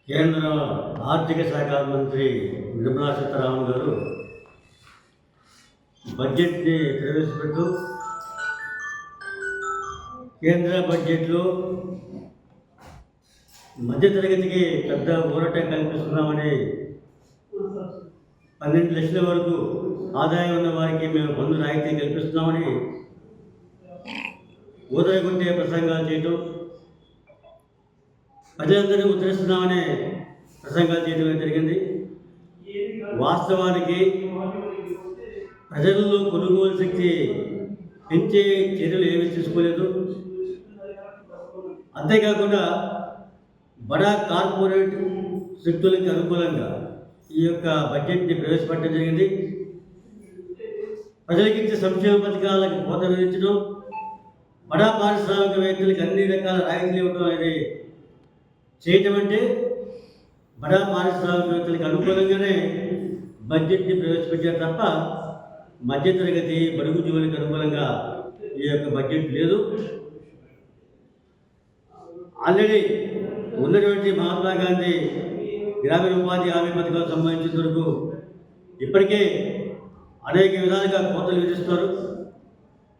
కేంద్ర ఆర్థిక శాఖ మంత్రి నిర్మలా సీతారామన్ గారు బడ్జెట్ని ప్రవేశపెడుతూ కేంద్ర బడ్జెట్లో మధ్యతరగతికి పెద్ద ఊరట కల్పిస్తున్నామని 12 లక్షల వరకు ఆదాయం ఉన్న వారికి మేము పన్ను రాయితీ కల్పిస్తున్నామని ఊదరగొట్టే ప్రసంగాలు చేయటం, ప్రజలందరినీ ఉద్ధరిస్తున్నామనే ప్రసంగాలు చేయడం జరిగింది. వాస్తవానికి ప్రజల్లో కొనుగోలు శక్తి పెంచే చర్యలు ఏమీ తీసుకోలేదు. అంతేకాకుండా బడా కార్పొరేట్ శక్తులకు అనుకూలంగా ఈ యొక్క బడ్జెట్ని ప్రవేశపెట్టడం జరిగింది. ప్రజలకు ఇచ్చే సంక్షేమ పథకాలకు కోత విధించడం, బడా పారిశ్రామికవేత్తలకు అన్ని రకాల రాయితీలు ఇవ్వడం అనేది చేయటం అంటే బడా పారిశ్రామికవేత్తలకు అనుకూలంగానే బడ్జెట్ని ప్రవేశపెట్టారు తప్ప మధ్యతరగతి బడుగు జీవులకు అనుకూలంగా ఈ యొక్క బడ్జెట్ లేదు. ఆల్రెడీ ఉన్నటువంటి మహాత్మా గాంధీ గ్రామీణ ఉపాధి హామీ పథకాలకు సంబంధించిన వరకు ఇప్పటికే అనేక విధాలుగా కోతలు విధిస్తారు.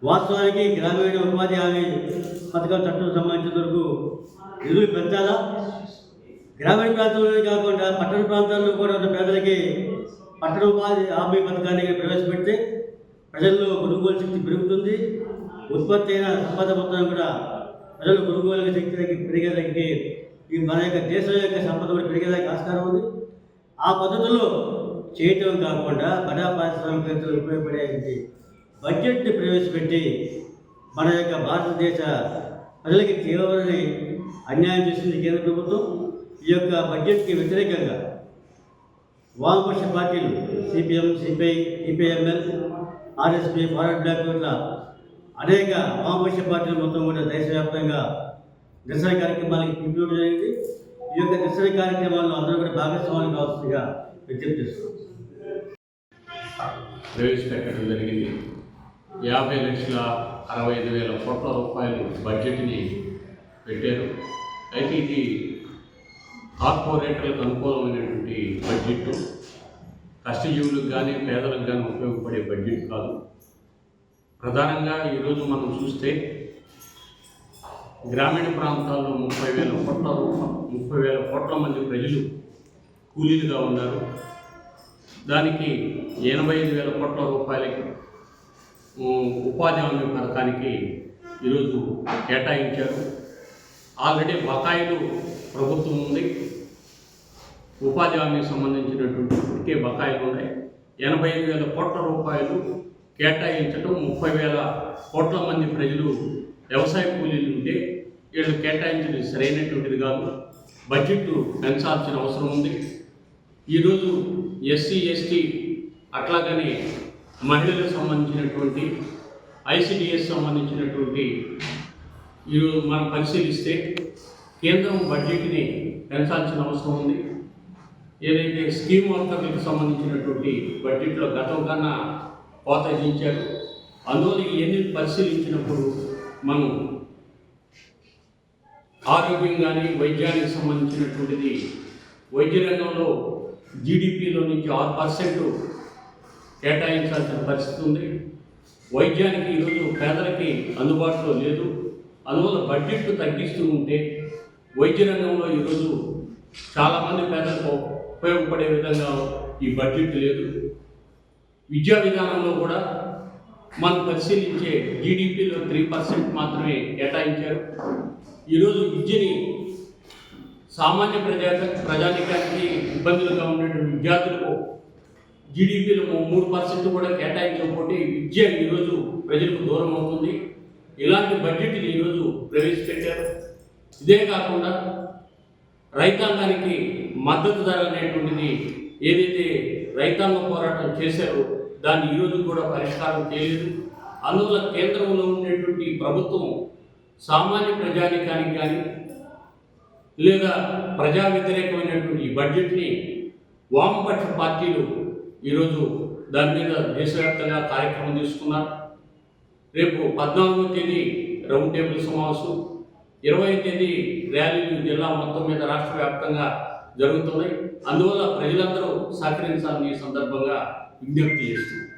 వాస్తవానికి గ్రామీణ ఉపాధి హామీ పథకం చట్టం సంబంధించిన వరకు నిధులు పెంచాలా, గ్రామీణ ప్రాంతంలోనే కాకుండా పట్టణ ప్రాంతాల్లో కూడా ఉన్న పేదలకి పట్టణ ఉపాధి హామీ పథకాన్ని ప్రవేశపెడితే ప్రజల్లో కొనుగోలు శక్తి పెరుగుతుంది. ఉత్పత్తి అయిన సంపద మొత్తం కూడా ప్రజలు కొనుగోలు శక్తి పెరిగేదానికి ఈ మన యొక్క దేశం యొక్క సంపద కూడా పెరిగేదానికి ఆస్కారం ఉంది. ఆ పద్ధతుల్లో చేయటం కాకుండా బడా పారిశ్రామికవేత్తలు ఉపయోగపడే బడ్జెట్ని ప్రవేశపెట్టి మన యొక్క భారతదేశ ప్రజలకి తీవ్రమైన అన్యాయం చేసింది కేంద్ర ప్రభుత్వం. ఈ యొక్క బడ్జెట్కి వ్యతిరేకంగా వామపక్ష పార్టీలు CPM, CPI, CPIML, RSP, Forward Bloc ఇట్లా అనేక వామపక్ష పార్టీలు మొత్తం కూడా దేశవ్యాప్తంగా నిరసన కార్యక్రమాలకి పిలుపుకోవడం జరిగింది. ఈ యొక్క నిరసన కార్యక్రమాల్లో అందరూ కూడా భాగస్వామ్యం కావాల్సిందిగా విజ్ఞప్తి చేస్తున్నాం. ప్రవేశపెట్టడం జరిగింది. 50,65,000 కోట్ల రూపాయలు బడ్జెట్ని పెట్టారు. అయితే ఇది కార్పొరేటర్లకు అనుకూలమైనటువంటి బడ్జెట్, కష్టజీవులకు కానీ పేదలకు కానీ ఉపయోగపడే బడ్జెట్ కాదు. ప్రధానంగా ఈరోజు మనం చూస్తే గ్రామీణ ప్రాంతాల్లో 30,000 కోట్ల మంది ప్రజలు కూలీలుగా ఉన్నారు. దానికి 85,000 కోట్ల రూపాయలకి ఉపాధి హామీ పథకానికి ఈరోజు కేటాయించారు. ఆల్రెడీ బకాయిలు ప్రభుత్వం ఉంది. ఉపాధి హామీకి సంబంధించినటువంటి ఇప్పటికే బకాయిలు ఉన్నాయి. 85,000 కోట్ల రూపాయలు కేటాయించడం, 30,000 కోట్ల మంది ప్రజలు వ్యవసాయ కూలీలు ఉంటే వీళ్ళు కేటాయించడం సరైనటువంటిది కాదు. బడ్జెట్ పెంచాల్సిన అవసరం ఉంది. ఈరోజు ఎస్సీ, ఎస్టీ అట్లాగనే మహిళలకు సంబంధించినటువంటి ఐసిడిఎస్ సంబంధించినటువంటి ఈరోజు మనం పరిశీలిస్తే కేంద్రం బడ్జెట్ని పెంచాల్సిన అవసరం ఉంది. ఏదైతే స్కీమ్ వర్కర్లకు సంబంధించినటువంటి బడ్జెట్లో గతం కన్నా కోత విధించారు. అందువల్ల ఇవన్నీ పరిశీలించినప్పుడు మనం ఆరోగ్యం కానీ వైద్యానికి సంబంధించినటువంటిది వైద్య రంగంలో జీడిపిలో నుంచి 6% కేటాయించాల్సిన పరిస్థితి ఉంది. వైద్యానికి ఈరోజు పేదలకి అందుబాటులో లేదు. అందువల్ల బడ్జెట్ తగ్గిస్తూ ఉంటే వైద్య రంగంలో ఈరోజు చాలామంది పేదలకు ఉపయోగపడే విధంగా ఈ బడ్జెట్ లేదు. విద్యా విధానంలో కూడా మనం పరిశీలించే జీడిపిలో 3% మాత్రమే కేటాయించారు. ఈరోజు విద్యని సామాన్య ప్రజానికానికి ఇబ్బందులుగా ఉండేటువంటి విద్యార్థులకు జీడిపిలో 3% కూడా కేటాయించకపోతే విద్య ఈరోజు ప్రజలకు దూరం అవుతుంది. ఇలాంటి బడ్జెట్ని ఈరోజు ప్రవేశపెట్టారు. ఇదే కాకుండా రైతాంగానికి మద్దతు ధర అనేటువంటిది ఏదైతే రైతాంగ పోరాటం చేశారో దాన్ని ఈరోజు కూడా పరిష్కారం చేయలేదు. అందువల్ల కేంద్రంలో ఉండేటువంటి ప్రభుత్వం సామాన్య ప్రజానికానికి కానీ లేదా ప్రజా వ్యతిరేకమైనటువంటి బడ్జెట్ని వామపక్ష పార్టీలు ఈరోజు దాని మీద దేశవ్యాప్తంగా కార్యక్రమం తీసుకున్నారు. రేపు 14వ తేదీ రౌండ్ టేబుల్ సమావేశం, 20వ తేదీ ర్యాలీలు జిల్లా మొత్తం మీద రాష్ట్ర వ్యాప్తంగా జరుగుతున్నాయి. అందువల్ల ప్రజలందరూ సహకరించాలని ఈ సందర్భంగా విజ్ఞప్తి చేస్తున్నారు.